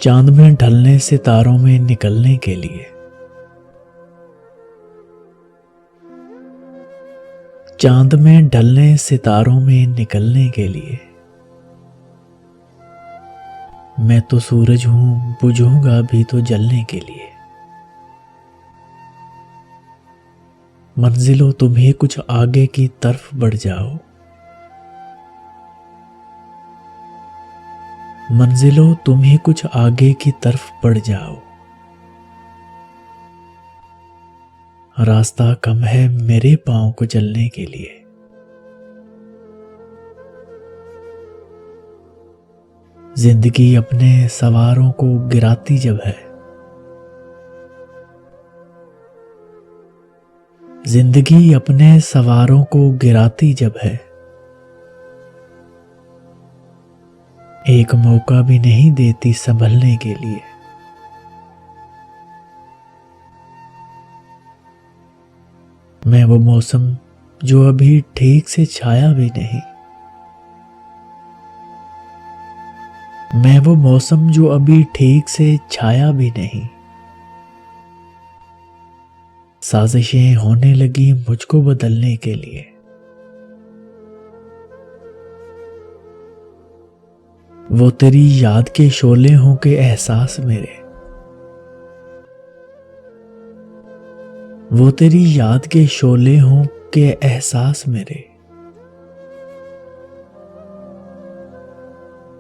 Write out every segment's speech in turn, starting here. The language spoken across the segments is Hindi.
चांद में ढलने सितारों में निकलने के लिए, चांद में ढलने सितारों में निकलने के लिए। मैं तो सूरज हूं, बुझूंगा भी तो जलने के लिए। मंजिलों तुम्हें कुछ आगे की तरफ बढ़ जाओ, मंजिलों तुम्हें कुछ आगे की तरफ बढ़ जाओ। रास्ता कम है मेरे पांव को चलने के लिए। जिंदगी अपने सवारों को गिराती जब है, जिंदगी अपने सवारों को गिराती जब है। एक मौका भी नहीं देती संभलने के लिए। मैं वो मौसम जो अभी ठीक से छाया भी नहीं, मैं वो मौसम जो अभी ठीक से छाया भी नहीं। साजिशें होने लगी मुझको बदलने के लिए। वो तेरी याद के शोले हों के एहसास मेरे, वो तेरी याद के शोले हों के एहसास मेरे।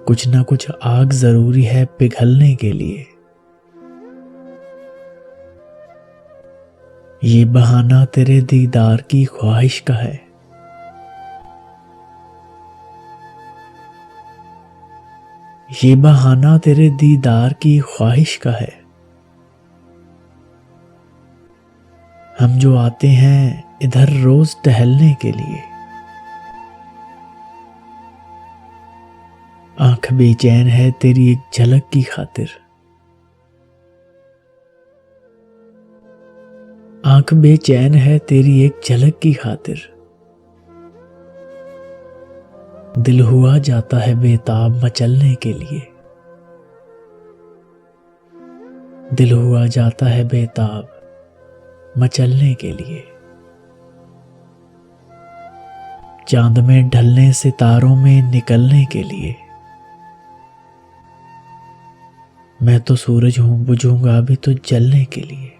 कुछ ना कुछ आग जरूरी है पिघलने के लिए। ये बहाना तेरे दीदार की ख्वाहिश का है, ये बहाना तेरे दीदार की ख्वाहिश का है। हम जो आते हैं इधर रोज टहलने के लिए, आंख बेचैन है तेरी एक झलक की खातिर, आंख बेचैन है तेरी एक झलक की खातिर। दिल हुआ जाता है बेताब मचलने के लिए, दिल हुआ जाता है बेताब मचलने के लिए। चांद में ढलने सितारों में निकलने के लिए। मैं तो सूरज हूं, बुझूंगा भी तो जलने के लिए।